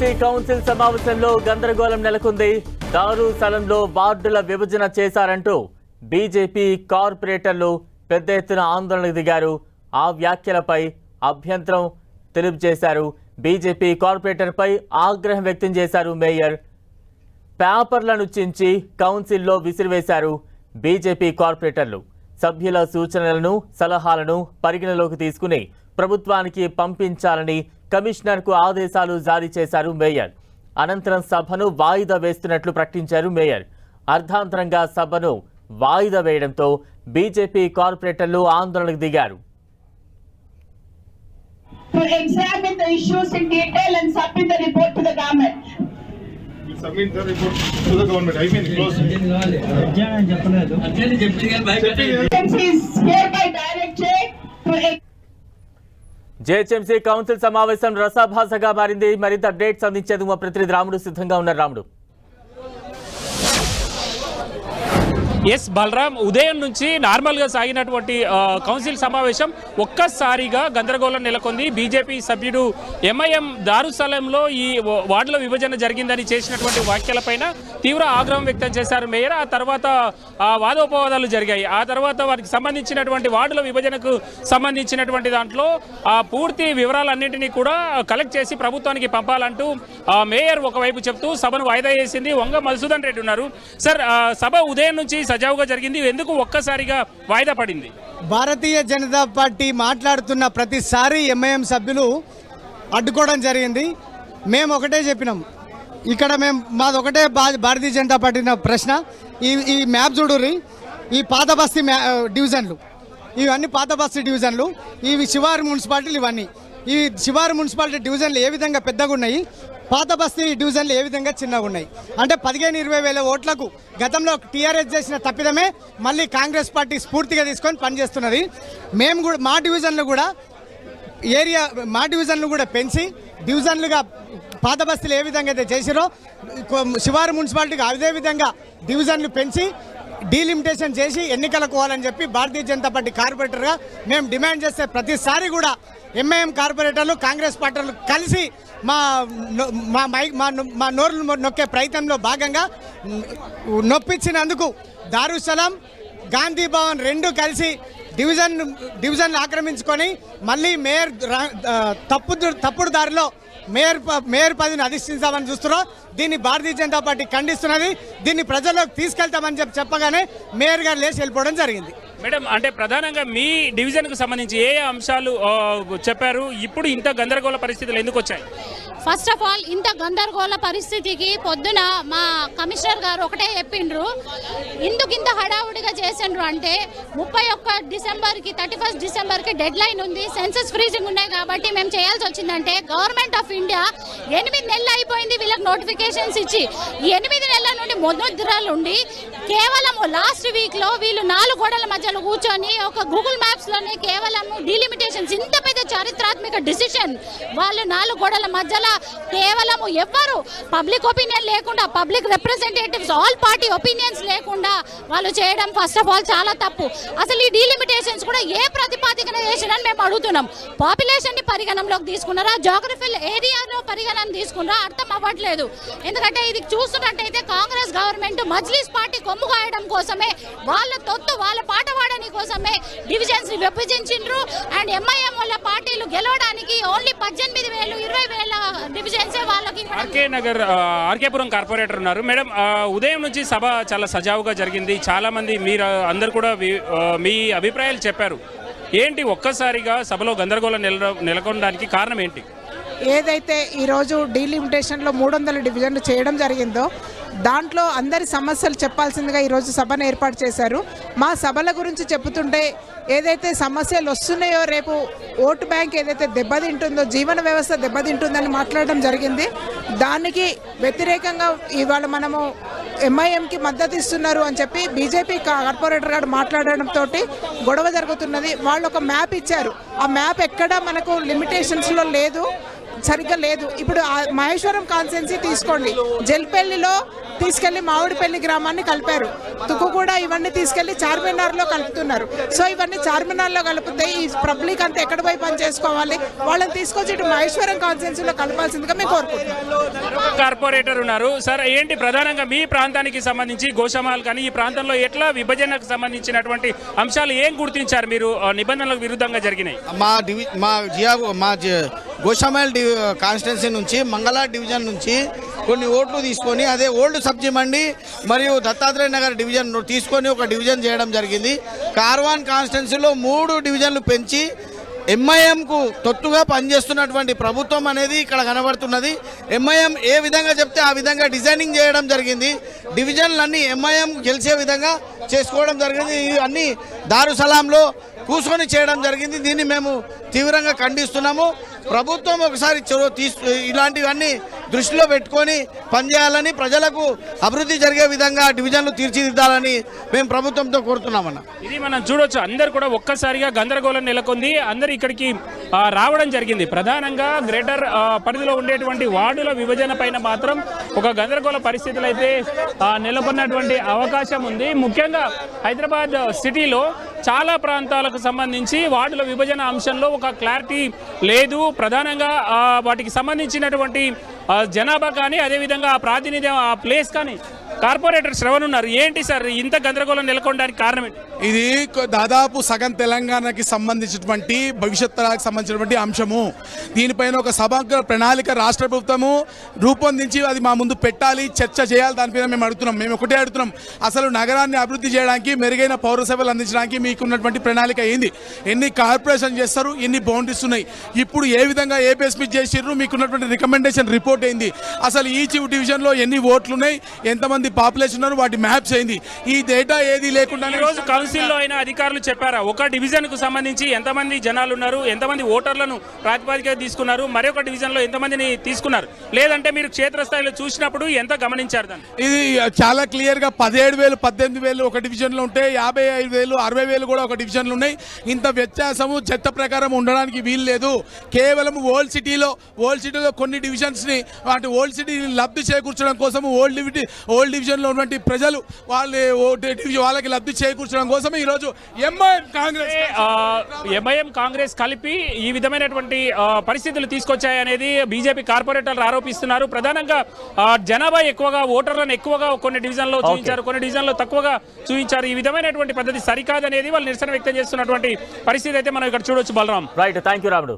GHMC council సమావేశంలో గందరగోళం నెలకొంది. దారు స్థలంలో వార్డుల విభజన చేశారంటూ బీజేపీ కార్పొరేటర్లు పెద్ద ఎత్తున ఆందోళనకు దిగారు. ఆ వ్యాఖ్యలపై అభ్యంతరం తెలియజేశారు. బీజేపీ కార్పొరేటర్పై ఆగ్రహం వ్యక్తం చేశారు మేయర్. పేపర్లను చించి కౌన్సిల్లో విసిరివేశారు బీజేపీ కార్పొరేటర్లు. సభ్యుల సూచనలను సలహాలను పరిగణలోకి తీసుకుని ప్రభుత్వానికి పంపించాలని కమిషనర్కు ఆదేశాలు జారీ చేశారు మేయర్. అనంతరం సభను వాయిదా వేస్తున్నట్లు ప్రకటించారు మేయర్. అర్ధాంతరంగా సభను వాయిదా వేయడంతో బీజేపీ కార్పొరేటర్లు ఆందోళనకు దిగారు. To examine the issues in detail and submit the report to the government. Submit the report to the government. I mean, close. Is hereby directed to GHMC council సమావేశం రసాభాసగా మారింది. మరింత అప్డేట్స్ అందించేందుకు మా ప్రతినిధి రాముడు సిద్ధంగా ఉన్నారు. రాముడు. ఎస్ బలరాం, ఉదయం నుంచి నార్మల్గా సాగినటువంటి కౌన్సిల్ సమావేశం ఒక్కసారిగా గందరగోళం నెలకొంది. బీజేపీ సభ్యుడు ఎంఐఎం దారుస్థలంలో ఈ వార్డుల విభజన జరిగిందని చేసినటువంటి వ్యాఖ్యలపైన తీవ్ర ఆగ్రహం వ్యక్తం చేశారు మేయర్. ఆ తర్వాత వాదోపవాదాలు జరిగాయి. ఆ తర్వాత వారికి సంబంధించినటువంటి వార్డుల విభజనకు సంబంధించినటువంటి దాంట్లో పూర్తి వివరాలన్నింటినీ కూడా కలెక్ట్ చేసి ప్రభుత్వానికి పంపాలంటూ మేయర్ ఒకవైపు చెప్తూ సభను వాయిదా చేసింది. వంగ మధుసూదన్ రెడ్డి ఉన్నారు. సార్, సభ ఉదయం నుంచి సజావుగా జరిగింది, ఎందుకు ఒక్కసారిగా వాయిదా పడింది? భారతీయ జనతా పార్టీ మాట్లాడుతున్న ప్రతిసారి ఎంఐఎం సభ్యులు అడ్డుకోవడం జరిగింది. మేము ఒకటే చెప్పినాం, ఇక్కడ మాది ఒకటే భారతీయ జనతా పార్టీ ప్రశ్న. ఈ మ్యాప్ చూడుర్రి, ఈ పాత బస్తీ డివిజన్లు, ఇవన్నీ పాత బస్తీ డివిజన్లు, ఇవి శివారు మున్సిపాలిటీలు. ఇవన్నీ ఈ శివారు మున్సిపాలిటీ డివిజన్లు ఏ విధంగా పెద్దగా ఉన్నాయి, పాత బస్తీ డివిజన్లు ఏ విధంగా చిన్నగా ఉన్నాయి. అంటే 15-20 వేల ఓట్లకు గతంలో టీఆర్ఎస్ చేసిన తప్పిదమే మళ్ళీ కాంగ్రెస్ పార్టీ స్ఫూర్తిగా తీసుకొని పనిచేస్తున్నది. మేము కూడా మా డివిజన్లు కూడా పెంచి డివిజన్లుగా పాత బస్తీలు ఏ విధంగా అయితే చేసిరో శివారు మున్సిపాలిటీకి అదే విధంగా డివిజన్లు పెంచి డీలిమిటేషన్ చేసి ఎన్నికలకు పోవాలని చెప్పి భారతీయ జనతా పార్టీ కార్పొరేటర్గా మేము డిమాండ్ చేస్తే ప్రతిసారి కూడా ఎంఐఎం కార్పొరేటర్లు కాంగ్రెస్ పార్టీలు కలిసి మా నోర్లు నొక్కే ప్రయత్నంలో భాగంగా నొప్పించినందుకు దారుస్థలం, గాంధీ భవన్ రెండు కలిసి డివిజన్ ఆక్రమించుకొని మళ్ళీ మేయర్ తప్పుడు దారిలో మేయర్ పదవిని అధిష్ఠించామని చూస్తున్నాం. దీన్ని భారతీయ జనతా పార్టీ ఖండిస్తున్నది. దీన్ని ప్రజల్లోకి తీసుకెళ్తామని చెప్పగానే మేయర్ గారు లేచి వెళ్ళిపోవడం జరిగింది. మేడం, అంటే ప్రధానంగా మీ డివిజన్కు సంబంధించి ఏ అంశాలు చెప్పారు? ఇప్పుడు ఇంత గందరగోళ పరిస్థితులు ఎందుకు వచ్చాయి? ఫస్ట్ ఆఫ్ ఆల్, ఇంత గందరగోళ పరిస్థితికి పొద్దున మా కమిషనర్ గారు ఒకటే చెప్పిండ్రు, ఇందుకు ఇంత హడావుడిగా చేసిండ్రు అంటే 31 డిసెంబర్కి 31 డిసెంబర్కి డెడ్ లైన్ ఉంది, సెన్సస్ ఫ్రీజింగ్ ఉన్నాయి కాబట్టి మేము చేయాల్సి వచ్చిందంటే గవర్నమెంట్ ఆఫ్ ఇండియా 8 నెలలు అయిపోయింది వీళ్ళకి నోటిఫికేషన్స్ ఇచ్చి. ఈ 8 నెలల నుండి మొదలు ఉండి కేవలం లాస్ట్ వీక్లో వీళ్ళు 4 గోడల మధ్యలో కూర్చొని ఒక గూగుల్ మ్యాప్స్లోనే కేవలం డీలిమిటేషన్స్, ఇంత పెద్ద చారిత్రాత్మక డిసిషన్ వాళ్ళు 4 గోడల మధ్యలో కేవలం ఎవ్వరు పబ్లిక్ ఒపీనియన్ లేకుండా, public representatives all party opinions లేకుండా వాళ్ళు చేయడం ఫస్ట్ ఆఫ్ ఆల్ చాలా తప్పు. అసలు ఈ డీలిమిటేషన్స్ కూడా ఏ ప్రతిపాదికన చేసినని మేము అడుగుతున్నాం. పాపులేషన్ ని పరిగణనలోకి తీసుకున్నారా, జాగ్రఫికల్ ఏరియాలో పరిగణన తీసుకున్నారా అర్థం అవ్వట్లేదు. ఎందుకంటే ఇది చూస్తున్నట్టయితే కాంగ్రెస్ గవర్నమెంట్ మజ్లిస్ పార్టీ కొమ్ము కాయడం కోసమే, వాళ్ళ తొత్తు వాళ్ళ పాట వాడని కోసమే డివిజన్స్ ని విభజించిండ్రు. అండ్ ఎంఐఎం వాళ్ళ పార్టీలు గెలవడానికి ఓన్లీ 18,000 20,000 డివిజన్స్ వాళ్ళకి. ఆర్కేపురం కార్పొరేటర్ ఉన్నారు. మేడం, ఉదయం నుంచి సభ చాలా సజావుగా జరిగింది. చాలా మంది మీరు అందరు కూడా మీ అభిప్రాయాలు చెప్పారు. ఏంటి ఒక్కసారిగా సభలో గందరగోళం నెలకొనడానికి కారణం ఏంటి? ఏదైతే ఈరోజు డీలిమిటేషన్లో 300 డివిజన్లు చేయడం జరిగిందో దాంట్లో అందరి సమస్యలు చెప్పాల్సిందిగా ఈరోజు సభను ఏర్పాటు చేశారు. మా సభల గురించి చెబుతుంటే ఏదైతే సమస్యలు వస్తున్నాయో, రేపు ఓటు బ్యాంక్ ఏదైతే దెబ్బతింటుందో, జీవన వ్యవస్థ దెబ్బతింటుందని మాట్లాడడం జరిగింది. దానికి వ్యతిరేకంగా ఇవాళ మనము ఎంఐఎంకి మద్దతు ఇస్తున్నారు అని చెప్పి బీజేపీ కార్పొరేటర్ గారు మాట్లాడడంతో గొడవ జరుగుతున్నది. వాళ్ళు ఒక మ్యాప్ ఇచ్చారు, ఆ మ్యాప్ ఎక్కడ మనకు లిమిటేషన్స్లో లేదు. సరిగ్గా లేదు. ఇప్పుడు మహేశ్వరం కాన్స్టెన్సీ తీసుకోండి, జల్పల్లిలో తీసుకెళ్లి మామిడిపల్లి గ్రామాన్ని కలిపారు, తుక్కుగూడ ఇవన్నీ తీసుకెళ్లి చార్మినార్లో కలుపుతున్నారు. సో ఇవన్నీ చార్మినార్లో కలిపితే ఈ పబ్లిక్ అంతా ఎక్కడ పోయి పని చేసుకోవాలి? వాళ్ళని తీసుకొచ్చి ఇటు మహేశ్వరం కాన్స్టెన్సీలో కలపాల్సిందిగా మేము కోరుకుంటున్నాం. కార్పొరేటర్ ఉన్నారు సార్, ఏంటి ప్రధానంగా మీ ప్రాంతానికి సంబంధించి గోషామాల్ కానీ ఈ ప్రాంతంలో ఎట్లా విభజనకు సంబంధించినటువంటి అంశాలు ఏం గుర్తించారు మీరు నిబంధనలకు విరుద్ధంగా జరిగినాయి? గోషామాల్ కాన్స్టిట్యున్సీ నుంచి మంగళ డివిజన్ నుంచి కొన్ని ఓట్లు తీసుకొని అదే ఓల్డ్ సబ్జీ మండి మరియు దత్తాత్రేయ నగర్ డివిజన్ తీసుకొని ఒక డివిజన్ చేయడం జరిగింది. కార్వాన్ కాన్స్టిట్యున్సీలో 3 డివిజన్లు పెంచి ఎంఐఎంకు తొత్తుగా పనిచేస్తున్నటువంటి ప్రభుత్వం అనేది ఇక్కడ కనబడుతున్నది. ఎంఐఎం ఏ విధంగా చెప్తే ఆ విధంగా డిజైనింగ్ చేయడం జరిగింది. డివిజన్లన్నీ ఎంఐఎం గెలిచే విధంగా చేసుకోవడం జరిగింది. అన్ని దారుసలాంలో కూర్చొని చేయడం జరిగింది. దీన్ని మేము తీవ్రంగా ఖండిస్తున్నాము. ప్రభుత్వం ఒకసారి ఇలాంటివన్నీ దృష్టిలో పెట్టుకొని పనిచేయాలని, ప్రజలకు అభివృద్ధి జరిగే విధంగా డివిజన్లు తీర్చిదిద్దాలని మేము ప్రభుత్వంతో కోరుతున్నామన్న. ఇది మనం చూడొచ్చు, అందరు కూడా ఒక్కసారిగా గందరగోళం నెలకొంది. అందరు ఇక్కడికి రావడం జరిగింది. ప్రధానంగా గ్రేటర్ పరిధిలో ఉండేటువంటి వార్డుల విభజన పైన మాత్రం ఒక గందరగోళ పరిస్థితులు అయితే నెలకొన్నటువంటి అవకాశం ఉంది. ముఖ్యంగా హైదరాబాద్ సిటీలో చాలా ప్రాంతాలకు సంబంధించి వార్డుల విభజన అంశంలో ఒక క్లారిటీ లేదు. ప్రధానంగా వాటికి సంబంధించినటువంటి జనాభా కానీ అదేవిధంగా ఆ ప్రాతినిధ్యం ఆ ప్లేస్ కానీ కార్పొరేటర్ శ్రవణ్ ఉన్నారు. ఏంటి సార్ ఇంత గందరగోళం నెలకొనడానికి కారణం ఏంటి? ఇది దాదాపు సగం తెలంగాణకి సంబంధించినటువంటి భవిష్యత్ తరాలకు సంబంధించినటువంటి అంశము. దీనిపైన ఒక సమగ్ర ప్రణాళిక రాష్ట్ర ప్రభుత్వము రూపొందించి అది మా ముందు పెట్టాలి, చర్చ చేయాలి. దానిపైన మేము అడుగుతున్నాం. మేము ఒకటే అడుగుతున్నాం, అసలు నగరాన్ని అభివృద్ధి చేయడానికి, మెరుగైన పౌర సేవలు అందించడానికి మీకున్నటువంటి ప్రణాళిక ఏంది? ఎన్ని కార్పొరేషన్ చేస్తారు, ఎన్ని బౌండరీస్ ఉన్నాయి, ఇప్పుడు ఏ విధంగా ఏ బేస్ మీద చేసిర్రు, మీకున్నటువంటి రికమెండేషన్ రిపోర్ట్ ఏంది, అసలు ఈచ్ డివిజన్లో ఎన్ని ఓట్లు ఉన్నాయి, ఎంతమంది పాపులేషన్ ఉన్నారు, వాటి మ్యాప్స్ ఏంది, ఈ డేటా ఏది లేకుండా రోజు కౌన్సిల్లో అయిన అధికారులు చెప్పారా ఒక డివిజన్ కు సంబంధించి ఎంతమంది జనాలు ఉన్నారు, ఎంతమంది ఓటర్లను ప్రాతిపదికగా తీసుకున్నారు, మరొక డివిజన్ లో ఎంతమందిని తీసుకున్నారు, లేదంటే మీరు క్షేత్రస్థాయిలో చూసినప్పుడు ఎంత గమనించారు దాన్ని? ఇది చాలా క్లియర్ గా 17,000 18,000 ఒక డివిజన్ లో ఉంటే 55,000 60,000 కూడా ఒక డివిజన్లు ఉన్నాయి. ఇంత వ్యత్యాసము చట్ట ప్రకారం ఉండడానికి వీలు లేదు. కేవలం ఓల్డ్ సిటీలో కొన్ని డివిజన్స్ ని వాటి ఓల్డ్ సిటీని లబ్ధి చేకూర్చడం కోసం ఓల్డ్ డివిజన్ లో ఉన్నటువంటి ప్రజలు వాళ్ళకి లబ్ధి చేకూర్చడం కోసం ఈ రోజు ఎంఐఎం కాంగ్రెస్ కలిపి ఈ విధమైనటువంటి పరిస్థితులు తీసుకొచ్చాయనేది బీజేపీ కార్పొరేటర్లు ఆరోపిస్తున్నారు. ప్రధానంగా జనాభా ఎక్కువగా, ఓటర్లను ఎక్కువగా కొన్ని డివిజన్లో చూపించారు, కొన్ని డివిజన్లో తక్కువగా చూపించారు. ఈ విధమైనటువంటి పద్ధతి సరికాదనేది వాళ్ళు నిరసన వ్యక్తం చేస్తున్నటువంటి పరిస్థితి అయితే మనం ఇక్కడ చూడొచ్చు. బలరాం, రైట్, థ్యాంక్ యూ రాముడు.